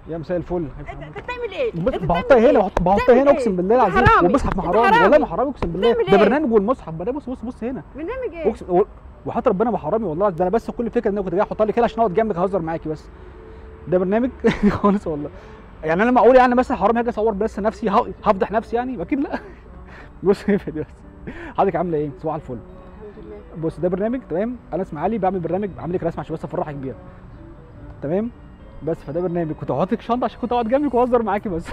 يا مساء الفل. انت بتعمل ايه؟ بحطها هنا بحطها هنا اقسم بالله العظيم. والمصحف حرام والله ما حرامي اقسم بالله. ده برنامج والمصحف ده. بص هنا برنامج ايه؟ وحياة ربنا ما حرامي والله. ده انا بس كل فكره ان انا كنت جاي احطها لي كده عشان اقعد جنبك اهزر معاكي بس. ده برنامج خالص والله. يعني انا معقول يعني مثلا حرامي هاجي اصور بس نفسي هفضح نفسي يعني؟ اكيد لا. بص هي دي بس. حضرتك عامله ايه؟ صباح الفل. الحمد لله. بص ده برنامج تمام. انا اسمي علي بعمل برنامج عامل لك رسمه عشان بس افرحك بيها. تمام؟ بس فده برنامج كنت هحط لك شنطه عشان كنت اقعد جنبك واهزر معاكي بس.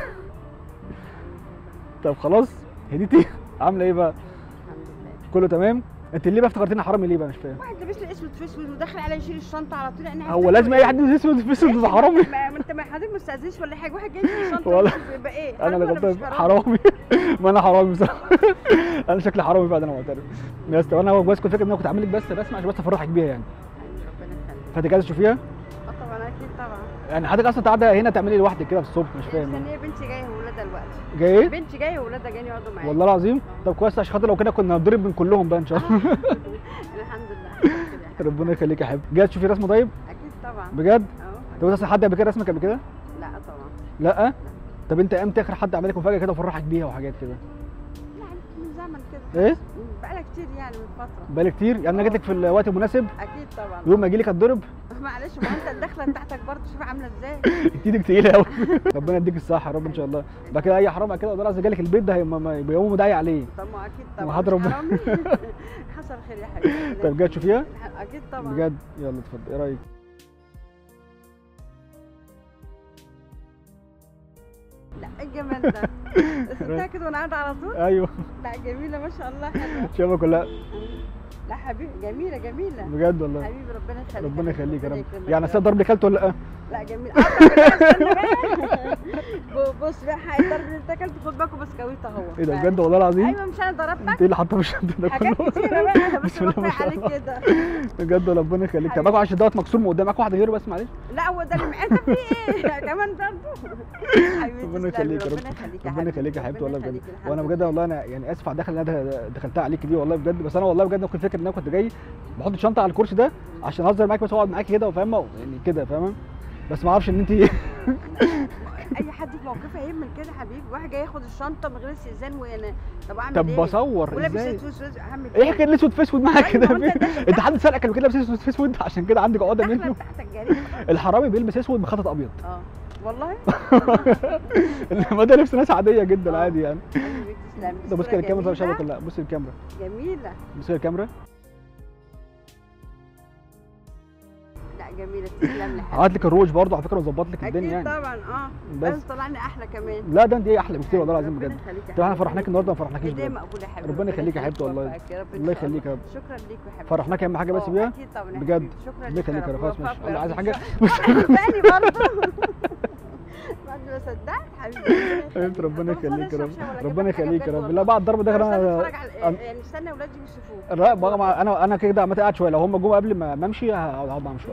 طب خلاص هديتي. عامله ايه بقى؟ الحمد لله. كله تمام؟ انت ليه بقى افتكرتيني حرامي ليه بقى؟ مش فاهم. واحد لابس لي اسود في اسود وداخل عليا يشيل الشنطه على طول. انا هو لازم اي حد يلبس اسود في اسود يبقى حرامي؟ ما انت ما حضرتك ما استاذنش ولا حاجه. واحد جاي يشيل شنطه ولا يبقى ايه؟ انا اللي حرامي ولا مش غلطان. حرامي. ما انا حرامي بصراحه. انا شكلي حرامي فعلا انا معترف. بس طب انا بس كنت فاكر ان انا كنت عامل لك بس رسمه عشان بس افرحك بيها يعني. ربنا يخليك. فانت عايزه تشوفيها؟ طبعا اكيد طبعا. يعني حضرتك اصلا قاعده هنا تعملي لوحدك كده في الصبح؟ مش فاهم. مستنيه بنتي جايه وولادها دلوقتي. جاي ايه؟ بنتي جايه وولادها جايين يقعدوا معايا. والله العظيم. طب كويس عشان خاطر لو كده كنا نضرب من كلهم بقى ان شاء الله. الحمد لله. ربنا يخليك يا حبيبي. جاي تشوفي رسمه طيب؟ اكيد طبعا. بجد؟ اهو. طب اصلا حد قبل كده رسمك قبل كده؟ لا طبعا. لا؟ طب انت امتى اخر حد عمل لك مفاجاه كده وفرحك بيها وحاجات كده؟ يعني من زمن كده. ايه؟ بقالها كتير يعني من فتره. بقالي كتير يعني انا جيت لك في الوقت المناسب؟ اكيد طبعا. يوم ما اجي لك اتضرب؟ معلش ما انت الدخله بتاعتك برضه شوف عامله ازاي. ايدك تقيله قوي. ربنا يديك الصحه يا رب ان شاء الله. بعد كده اي حرام كده اقدر جالك البيت ده يقوموا مضايق عليه. طب ما اكيد طبعا. وحضر ربنا. حصل خير يا حبيبي. طب جاي تشوفيها؟ اكيد طبعا. بجد؟ يلا اتفضل. ايه رايك؟ لا ايه الجمال ده؟ سبتها كده وانا قاعده على طول؟ ايوه. لا جميله ما شاء الله حلوه. شايفها كلها. لا حبيبي جميله جميله. بجد والله. حبيبي ربنا يخليك. ربنا يخليك يا رب. يكرمك يعني يا اصل رب. ضرب لي كلت ولا لا؟ لا جميل. استنى بقى. بص بقى حق الضرب اللي انت اكلته خد بالك بسكويت اهو. ايه ده بجد والله العظيم؟ ايوه مش انا ضربتك؟ انت ايه اللي حاطه في الشنطه ده حاجات كله؟ كتيره بقى بس بسم الله ما بطلع شاء عليك الله. كده. بجد ربنا يخليك. طب عشان دوت مكسور من قدامك واحده غيره بس معلش. لا هو ده اللي انت في ايه كمان برضه. ربنا يخليك يا رب. ربنا يخليك يا حبيبتي والله بجد. وانا بجد والله انا يعني اسف على الدخله اللي انا دخلتها عليك دي والله بجد. بس انا والله بجد كنت فاكر ان انا كنت جاي بحط الشنطه على الكرسي ده عشان اهزر معاك بس واقعد معاكي كده وفاهمه يعني كده فاهمه. بس ما اعرفش ان انت اي حد في موقفه هيعمل كده حبيبي. واحد جاي ياخد الشنطه من غير استئذان وانا طب اعمل ايه؟ طب بصور ولابس ازاي؟ اسود اعمل ايه حكايه الاسود في اسود معاك كده؟ أيوة، انت حد سرقك قبل كده لابس اسود في اسود عشان كده عندك عقده الدخله منه؟ بتاعتك جريمه. الحرامي بيلبس اسود بخطط ابيض. والله. انما ده لبس ناس عاديه جدا عادي يعني. حبيبي تسلم. ده بص كده الكاميرا طب شبكه كلها. بص الكاميرا. جميله. بص الكاميرا. لا جميله تسلم لي. هبعت لك الروج برضه على فكره وظبط لك الدنيا اكيد يعني. طبعا بس بس طلعني احلى كمان. لا ده انت ايه احلى بكتير والله العظيم ربنا بجد. يخليك يا طب احنا حبيبي. فرحناك النهارده ما فرحناكيش هديه بجد. مقبوله يا حبيبي. ربنا يخليك يا حبيبتي والله. ويوفقك يا رب إن الله شاء يخليك يا رب. شكرا ليك يا حبيبي. فرحناك اهم حاجه بس بيها اكيد طبعا يا بجد. حبيبي. شكرا الله ليك يخليك يا رب. خلاص ماشي. ويوفقك يا عايز رب. حاجه؟ تاني برضه. بعد ما صدقت حبيبي. حبيبتي ربنا طب يخليك يا خلاص رب. مش هقول لك ربنا أجيب حاجة يخليك يا بجد رب. والله. لا بعد الضرب ده بس انا اتفرج على يعني استنى اولادي يشوفوه. لا بقى انا كده عمال قاعد شويه. لو هم جم قبل ما امشي هقعد معاهم شويه.